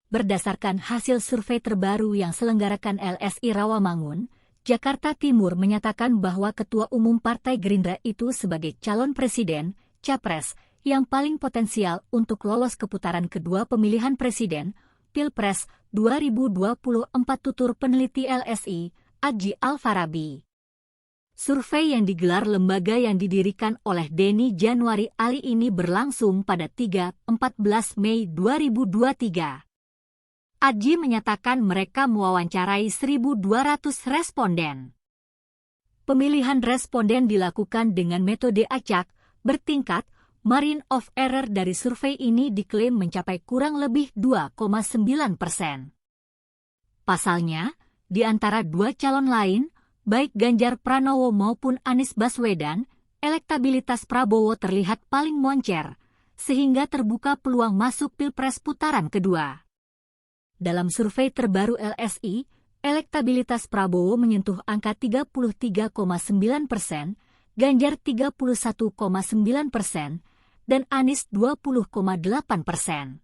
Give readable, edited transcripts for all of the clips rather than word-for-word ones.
Berdasarkan hasil survei terbaru yang selenggarakan LSI Rawamangun, Jakarta Timur menyatakan bahwa Ketua Umum Partai Gerindra itu sebagai calon presiden, capres, yang paling potensial untuk lolos ke putaran kedua pemilihan presiden, Pilpres 2024 tutur peneliti LSI, Adji Alfarabi. Survei yang digelar lembaga yang didirikan oleh Denny Januari Ali ini berlangsung pada 3-14 Mei 2023. Adji menyatakan mereka mewawancarai 1.200 responden. Pemilihan responden dilakukan dengan metode acak, bertingkat, margin of error dari survei ini diklaim mencapai kurang lebih 2,9%. Pasalnya, di antara dua calon lain, baik Ganjar Pranowo maupun Anies Baswedan, elektabilitas Prabowo terlihat paling moncer, sehingga terbuka peluang masuk Pilpres putaran kedua. Dalam survei terbaru LSI, elektabilitas Prabowo menyentuh angka 33,9%, Ganjar 31,9%, dan Anies 20,8%.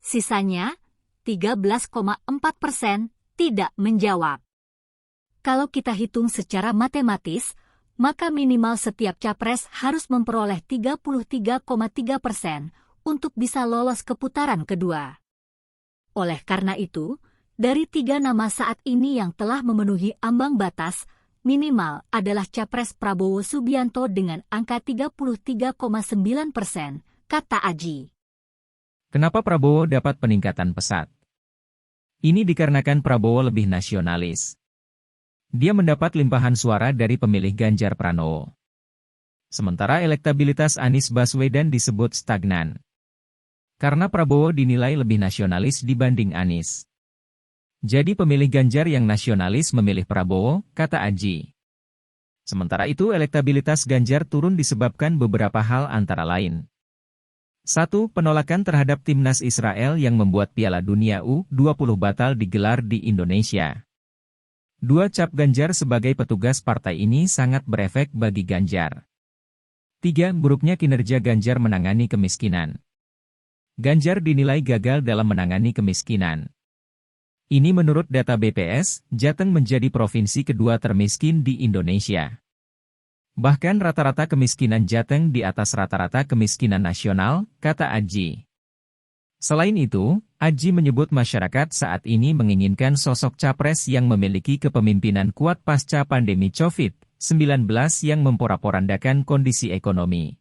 Sisanya, 13,4% tidak menjawab. Kalau kita hitung secara matematis, maka minimal setiap capres harus memperoleh 33,3% untuk bisa lolos ke putaran kedua. Oleh karena itu, dari 3 nama saat ini yang telah memenuhi ambang batas, minimal adalah Capres Prabowo Subianto dengan angka 33,9%, kata Adji. Kenapa Prabowo dapat peningkatan pesat? Ini dikarenakan Prabowo lebih nasionalis. Dia mendapat limpahan suara dari pemilih Ganjar Pranowo. Sementara elektabilitas Anies Baswedan disebut stagnan. Karena Prabowo dinilai lebih nasionalis dibanding Anies. Jadi pemilih Ganjar yang nasionalis memilih Prabowo, kata Adji. Sementara itu elektabilitas Ganjar turun disebabkan beberapa hal antara lain. 1. Penolakan terhadap timnas Israel yang membuat Piala Dunia U20 batal digelar di Indonesia. 2. Cap Ganjar sebagai petugas partai ini sangat berefek bagi Ganjar. 3. Buruknya kinerja Ganjar menangani kemiskinan. Ganjar dinilai gagal dalam menangani kemiskinan. Ini menurut data BPS, Jateng menjadi provinsi kedua termiskin di Indonesia. Bahkan rata-rata kemiskinan Jateng di atas rata-rata kemiskinan nasional, kata Adji. Selain itu, Adji menyebut masyarakat saat ini menginginkan sosok capres yang memiliki kepemimpinan kuat pasca pandemi COVID-19 yang memporak-porandakan kondisi ekonomi.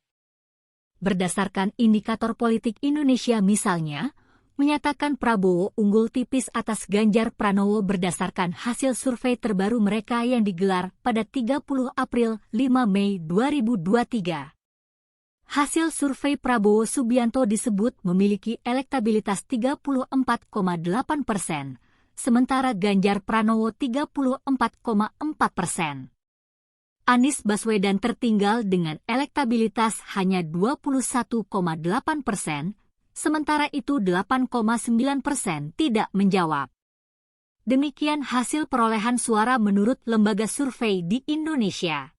Berdasarkan indikator politik Indonesia misalnya, menyatakan Prabowo unggul tipis atas Ganjar Pranowo berdasarkan hasil survei terbaru mereka yang digelar pada 30 April 5 Mei 2023. Hasil survei Prabowo Subianto disebut memiliki elektabilitas 34,8%, sementara Ganjar Pranowo 34,4%. Anies Baswedan tertinggal dengan elektabilitas hanya 21,8%, sementara itu 8,9% tidak menjawab. Demikian hasil perolehan suara menurut lembaga survei di Indonesia.